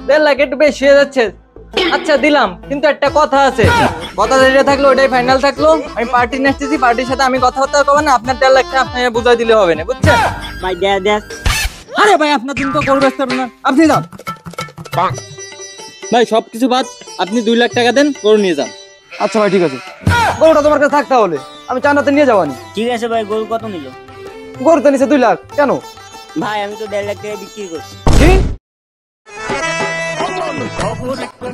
1.5 লাখ একটু বেশি হয়ে যাচ্ছে। আচ্ছা দিলাম, কিন্তু একটা কথা আছে। কথা যেটা থাকলো ওটাই ফাইনাল থাকলো। আমি পার্টি নেসতেছি, পার্টির সাথে আমি কথাবার্তা করবেন না। আপনার 1.5 লাখ টাকা আপনি বুঝাই দিলে হবে না, বুঝছেন? ভাই দেখ আরে ভাই আপনার তুমি তো করবে না, আপনি যান ভাই, সবকিছু বাদ, আপনি 2 লাখ টাকা দেন, গরু নিয়ে যান। আচ্ছা ভাই ঠিক আছে, গরুটা তোমার কাছে থাকতে হলে আমি চান্দাতে নিয়ে যাবানি। ঠিক আছে ভাই, গরু কত নিল? গরু তো নিচে 2 লাখ। কেন ভাই আমি তো 1.5 লাখ টাকা বিক্রি করছি। কি?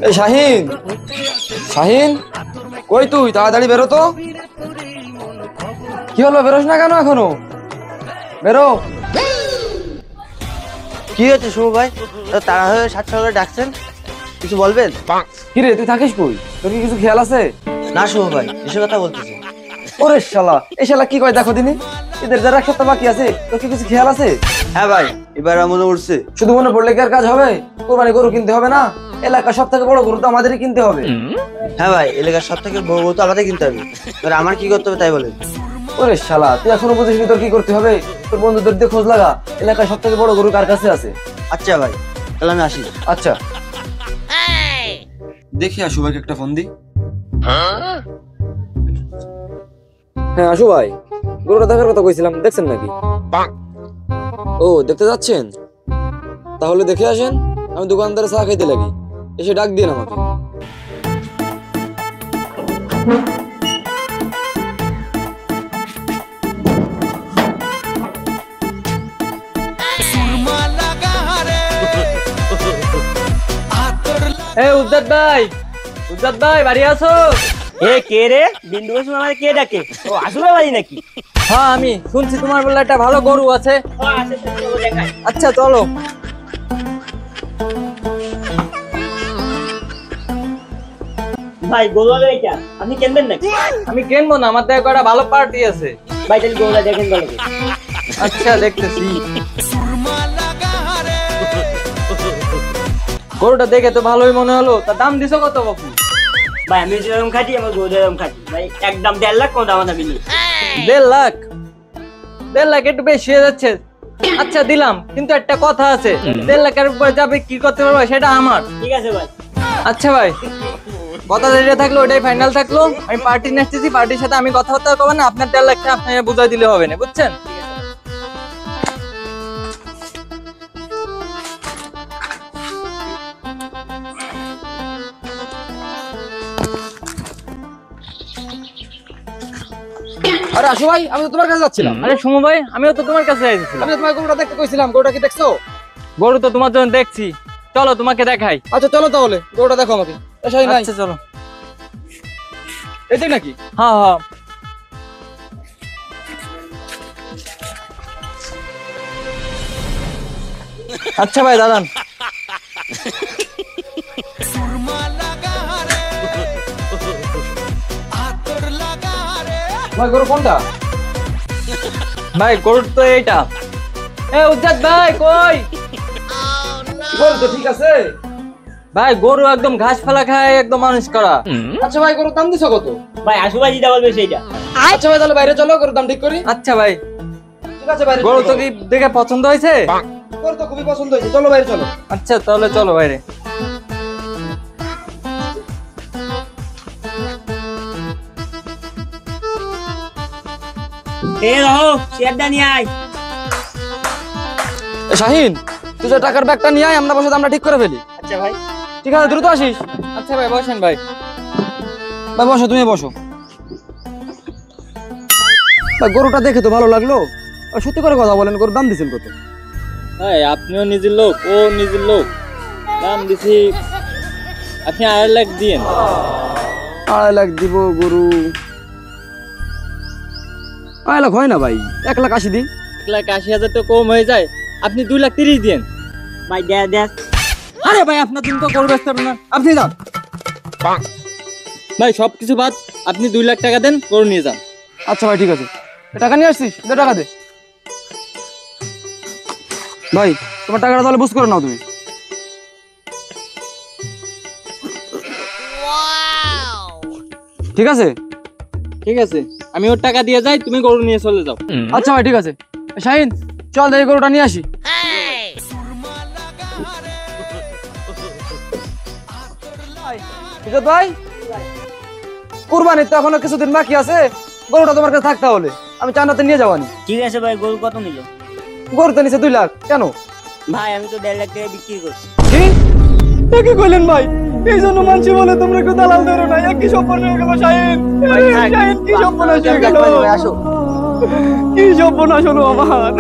এই শাহিন, শাহিন কই তুই? তাড়াতাড়ি বেরো তো। কি হলো, বেরোস না কেন এখনো? বেরো। কি হচ্ছে শুভ ভাই? তারা হয়ে 7 সকালে ডাকছেন, কিছু বলবেন? কি রে, তুই থাকিস কই? তোর কি কিছু খেয়াল আছে? না শুভ ভাই, এসে কথা বলতেছি। ওরে শালা, এই শালা কি কয় দেখো দিনি। এদের যারা 1 সপ্তাহ বাকি আছে, তোর কি কিছু খেয়াল আছে? হ্যাঁ ভাই, এবার মনে উঠছে। শুধু মনে পড়লে কি আর কাজ হবে? কোরবানি গরু কিনতে হবে না? এলাকার সব থেকে বড় গরু তো আমাদেরই কিনতে হবে। হ্যাঁ ভাই, এলাকার সব থেকে বড় গরু তো আমাদের কিনতে হবে। এবার আমার কি করতে হবে তাই বলেন। ওরে শালা, তুই এখনো বুঝিসনি তোর কি করতে হবে? তোর বন্ধুদের দিয়ে খোঁজ লাগা, এলাকার সব থেকে বড় গরু কার কাছে আছে। আচ্ছা ভাই, তাহলে আমি আসি। আচ্ছা দেখি আশু ভাইকে একটা ফোন দি। হ্যাঁ আশু ভাই, গরুটা দেখার কথা কইছিলাম, দেখছেন নাকি? ও দেখতে যাচ্ছেন? তাহলে দেখে আসেন, আমি দোকানদারে চা খাইতে লাগি, এসে ডাক দিন আমাকে। উজ্জাদ ভাই, উজ্জাদ ভাই বাড়ি আছো? এ কে রে? বিন্দু বসু আমাকে কে ডাকে? ও আসলে বাড়ি নাকি? হ্যাঁ আমি শুনছি তোমার বলে একটা ভালো গরু আছে। আচ্ছা চলো। ভাই গরু হবে এটা, আপনি কিনবেন নাকি? আমি কিনবো না, আমার দেখো একটা ভালো পার্টি আছে। ভাই তাহলে গরুটা দেখেন ভালো করে। আচ্ছা দেখতেছি। গরুটা দেখে তো ভালোই মনে হলো, তার দাম দিছো কত বাপু? ভাই আমি যেরকম খাটি, আমার গরু যেরকম খাটি। ভাই একদম 1.5 লাখ, কোনো দাম দামি নেই। 1.5 লাখ? 1.5 লাখ একটু বেশি হয়ে যাচ্ছে। আচ্ছা দিলাম, কিন্তু একটা কথা আছে। 1.5 লাখের উপরে যাবে কি করতে পারবো সেটা আমার। ঠিক আছে ভাই। আচ্ছা ভাই, কথা যেটা থাকলো ওটাই ফাইনাল থাকলো। আমি পার্টি নেসতেছি, পার্টির সাথে আমি কথাবার্তা করবেন না। আপনার 1.5 লাখ টাকা আপনি বুঝাই দিলে হবে না, বুঝছেন? আরে আশু ভাই, আমি তো তোমার কাছে যাচ্ছিলাম। আরে সুমু ভাই, আমিও তো তোমার কাছে এসেছিলাম। আমি তোমার গরুটা দেখতে কইছিলাম, গরুটা কি দেখছো? গরু তো তোমার জন্য দেখছি, চলো তোমাকে দেখাই। আচ্ছা চলো তাহলে, গরুটা দেখো আমাকে। এসেই নাই। আচ্ছা চলো। এটাই নাকি? হ্যাঁ হ্যাঁ। আচ্ছা ভাই দাঁড়ান। ভাই গরু কোনটা? ভাই গরু তো এইটা। উজ্জাদ ভাই কই? গরু তো ঠিক আছে ভাই, গরু একদম ঘাস ফেলা খায়, একদম মানুষ করা। আচ্ছা ভাই, গরুর দাম দিছো কত? ভাই আসু ভাই যেটা বলবে সেইটা। আচ্ছা ভাই, তাহলে বাইরে চলো, গরুর দাম ঠিক করি। আচ্ছা ভাই, ঠিক আছে বাইরে গরু চলো। তো কি দেখে পছন্দ হয়েছে? গরু তো খুবই পছন্দ হয়েছে, চলো বাইরে চলো। আচ্ছা তাহলে চলো বাইরে। এ রহো, শেয়ারটা নিয়ে আয়। এ শাহিন, তুই যে টাকার ব্যাগটা নিয়ে আয়, আমরা বসে দামটা ঠিক করে ফেলি। আচ্ছা ভাই। ঠিক আছে, দ্রুত আসিস। আচ্ছা ভাই বসেন ভাই। ভাই বসো, তুমি বসো। ভাই গরুটা দেখে তো ভালো লাগলো, সত্যি করে কথা বলেন, গরুর দাম দিছেন কত? ভাই আপনিও নিজের লোক, ও নিজের লোক, দাম দিছি আপনি 2.5 লাখ দিয়েন। 2.5 লাখ দিব গরু? 2.5 লাখ হয় না ভাই, 1,80,000 দিন। 1,80,000 তো কম হয়ে যায়, আপনি 2,30,000 দিয়েন। ভাই দেখ। আরে ভাই আপনার তুমি তো করবে না, আপনি যান ভাই, সবকিছু বাদ, আপনি 2 লাখ টাকা দেন, গরু নিয়ে যান। আচ্ছা ভাই ঠিক আছে, টাকা নিয়ে আসছিস, দে টাকা দে। ভাই তোমার টাকাটা তাহলে বুঝ করে নাও তুমি। ঠিক আছে? ঠিক আছে, আমি ওর টাকা দিয়ে যাই, তুমি গরু নিয়ে চলে যাও। আচ্ছা ভাই ঠিক আছে। শাহিন চল, দেখি গরুটা নিয়ে আসি। ইজ্জত ভাই, কুরবানির তো এখনো কিছুদিন বাকি আছে, গরুটা তোমার কাছে থাকতে হলে আমি চান্দাতে নিয়ে যাবানি। ঠিক আছে ভাই, গরু কত নিল? গরু তো নিচে 2 লাখ। কেন ভাই আমি তো 1.5 লাখ টাকা বিক্রি করছি। কি কি কইলেন ভাই? এই জন্য মানছি বলে তোমরা কেউ দালাল ধরো না। কি সর্বনাশ হয়ে গেল শাহিন, শাহিন কি সর্বনাশ হয়ে গেল, আসো। কি সর্বনাশ হলো আমার।